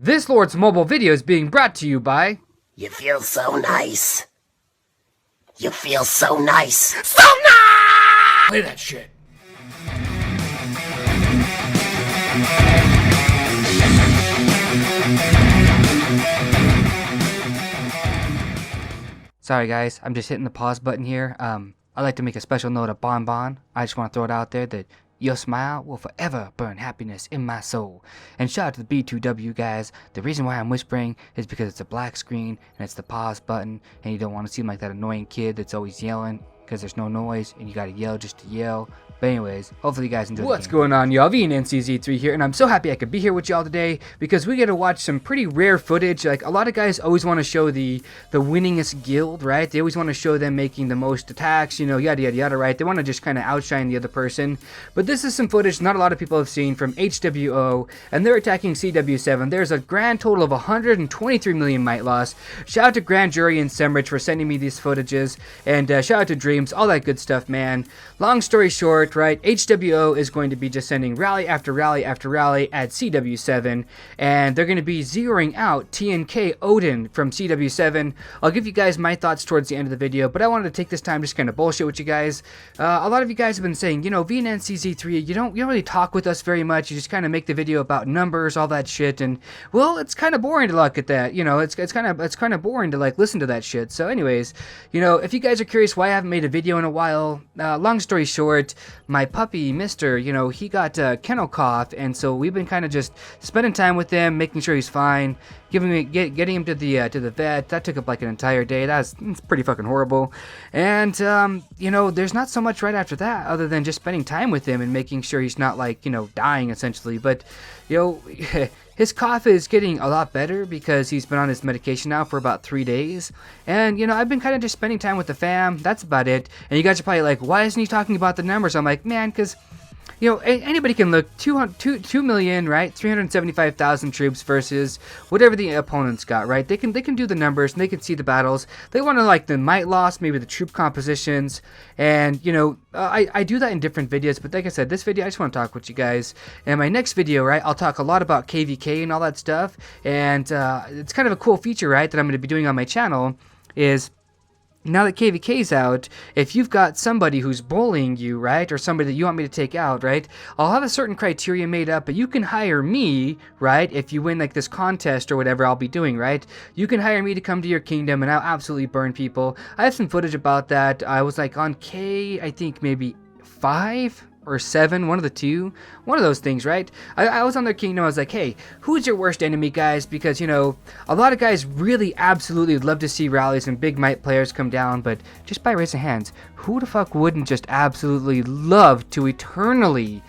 This Lord's mobile video is being brought to you by... You feel so nice. You feel so nice. So nice! Play that shit. Sorry guys, I'm just hitting the pause button here. I'd like to make a special note of Bon. I just want to throw it out there that your smile will forever burn happiness in my soul. And shout out to the B2W guys. The reason why I'm whispering is because it's a black screen and it's the pause button, and you don't want to seem like that annoying kid that's always yelling because there's no noise and you gotta yell just to yell. But anyways, hopefully you guys enjoy. What's going on, y'all? VNCZ3 here, and I'm so happy I could be here with y'all today because we get to watch some pretty rare footage. Like, a lot of guys always want to show the winningest guild, right? They always want to show them making the most attacks, you know, yada yada yada, right? They want to just kind of outshine the other person. But this is some footage not a lot of people have seen from HWO, and they're attacking CW7. There's a grand total of 123 million might loss. Shout out to Grand Jury and Semrich for sending me these footages, and shout out to Dreams, all that good stuff, man. Long story short, right, HWO is going to be just sending rally after rally after rally at CW7, and they're going to be zeroing out TNK Odin from CW7. I'll give you guys my thoughts towards the end of the video, but I wanted to take this time just kind of bullshit with you guys. A lot of you guys have been saying, you know, VNCZ3, you don't really talk with us very much. You just kind of make the video about numbers, all that shit, and well, it's kind of boring to look at that. You know, it's kind of boring to like listen to that shit. So, anyways, you know, if you guys are curious why I haven't made a video in a while, long story short, my puppy, Mister, you know, he got kennel cough, and so we've been kind of just spending time with him, making sure he's fine, getting him to the vet. That took up like an entire day. It's pretty fucking horrible. And you know, there's not so much right after that other than just spending time with him and making sure he's not like, you know, dying essentially. But you know, his cough is getting a lot better because he's been on his medication now for about 3 days. And, you know, I've been kind of just spending time with the fam. That's about it. And you guys are probably like, why isn't he talking about the numbers? I'm like, man, because, you know, anybody can look 2 million, right? 375,000 troops versus whatever the opponents got, right? They can do the numbers and they can see the battles. They want to like the might loss, maybe the troop compositions, and you know, I do that in different videos. But like I said, this video I just want to talk with you guys. And my next video, right, I'll talk a lot about KVK and all that stuff. And it's kind of a cool feature, right, that I'm going to be doing on my channel is, now that KVK's out, if you've got somebody who's bullying you, right, or somebody that you want me to take out, right, I'll have a certain criteria made up, but you can hire me, right, if you win like this contest or whatever I'll be doing, right, you can hire me to come to your kingdom and I'll absolutely burn people. I have some footage about that. I was like on I think maybe 5 or 7, one of the two, one of those things, right? I was on their kingdom. I was like, hey, who's your worst enemy, guys? Because, you know, a lot of guys really absolutely would love to see rallies and big might players come down, but just by raising hands, who the fuck wouldn't just absolutely love to eternally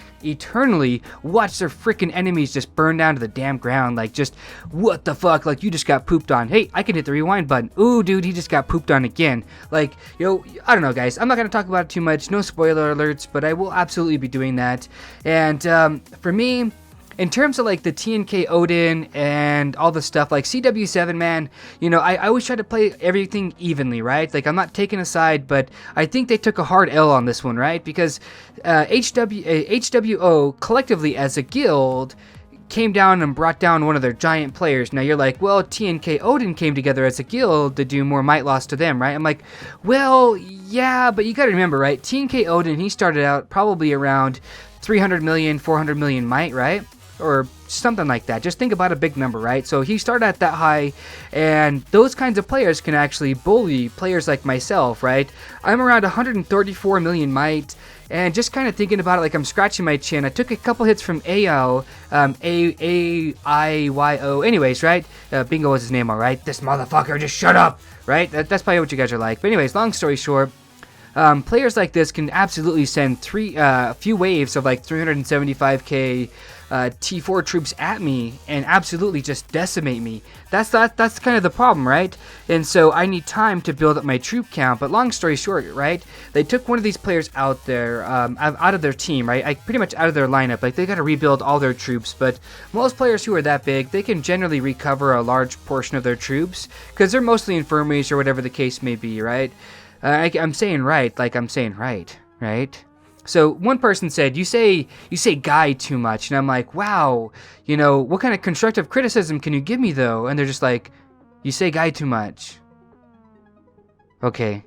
watch their freaking enemies just burn down to the damn ground? Like, just, what the fuck? Like, you just got pooped on. Hey, I can hit the rewind button. Ooh, dude, he just got pooped on again. Like, you know, I don't know, guys. I'm not going to talk about it too much. No spoiler alerts, but I will absolutely be doing that. And for me, in terms of like the TNK Odin and all the stuff, like CW7, man, you know, I always try to play everything evenly, right? Like, I'm not taking a side, but I think they took a hard L on this one, right? Because HWO collectively as a guild came down and brought down one of their giant players. Now you're like, well, TNK Odin came together as a guild to do more might loss to them, right? I'm like, well, yeah, but you gotta remember, right? TNK Odin, he started out probably around 300 million, 400 million might, right? Or something like that. Just think about a big number, right? So he started at that high, and those kinds of players can actually bully players like myself, right? I'm around 134 million might, and just kind of thinking about it, like I'm scratching my chin. I took a couple hits from AO, A-I-Y-O, anyways, right? Bingo was his name, all right? This motherfucker, just shut up, right? That's probably what you guys are like. But anyways, long story short, players like this can absolutely send a few waves of like 375k T4 troops at me and absolutely just decimate me. That's kind of the problem, right? And so I need time to build up my troop count. But long story short, right, they took one of these players out there, out of their team, right? Pretty much out of their lineup. Like, they got to rebuild all their troops. But most players who are that big, they can generally recover a large portion of their troops because they're mostly infirmaries or whatever the case may be, right? I'm saying right, like I'm saying right? So one person said, you say guy too much. And I'm like, wow, you know, what kind of constructive criticism can you give me though? And they're just like, you say guy too much. Okay.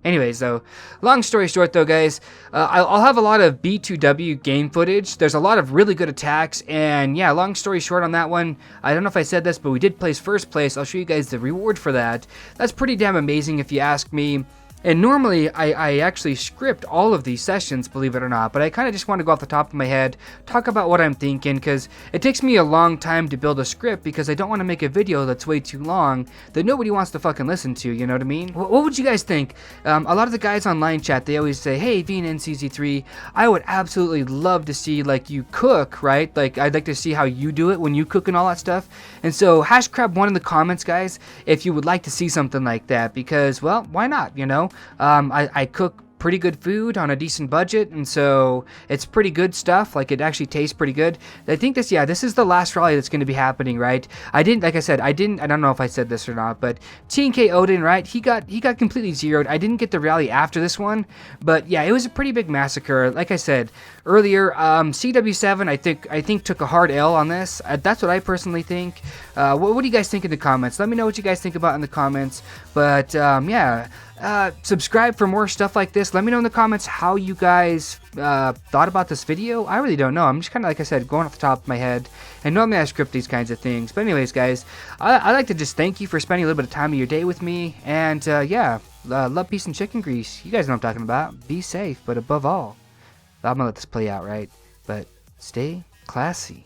Anyways, though, long story short, though, guys, I'll have a lot of B2W game footage. There's a lot of really good attacks, and yeah, long story short on that one, I don't know if I said this, but we did place first place. I'll show you guys the reward for that. That's pretty damn amazing if you ask me. And normally, I actually script all of these sessions, believe it or not, but I kind of just want to go off the top of my head, talk about what I'm thinking, because it takes me a long time to build a script, because I don't want to make a video that's way too long that nobody wants to fucking listen to, you know what I mean? What would you guys think? A lot of the guys online chat, they always say, hey, VNNCZ3, I would absolutely love to see, like, you cook, right? Like, I'd like to see how you do it when you cook and all that stuff. And so, #crab1 in the comments, guys, if you would like to see something like that, because, well, why not, you know? I cook pretty good food on a decent budget, and so it's pretty good stuff. Like, it actually tastes pretty good. I think this is the last rally that's going to be happening, right? I don't know if I said this or not, but TNK Odin, right? He got completely zeroed. I didn't get the rally after this one, but yeah, it was a pretty big massacre. Like I said earlier, CW7 I think took a hard L on this. That's what I personally think. What do you guys think in the comments? Let me know what you guys think about in the comments. But yeah. Subscribe for more stuff like this. Let me know in the comments how you guys thought about this video. I really don't know. I'm just kind of, like I said, going off the top of my head. And normally I script these kinds of things. But anyways, guys, I'd like to just thank you for spending a little bit of time of your day with me. And yeah, love, peace, and chicken grease. You guys know what I'm talking about. Be safe, but above all, I'm going to let this play out, right? But stay classy.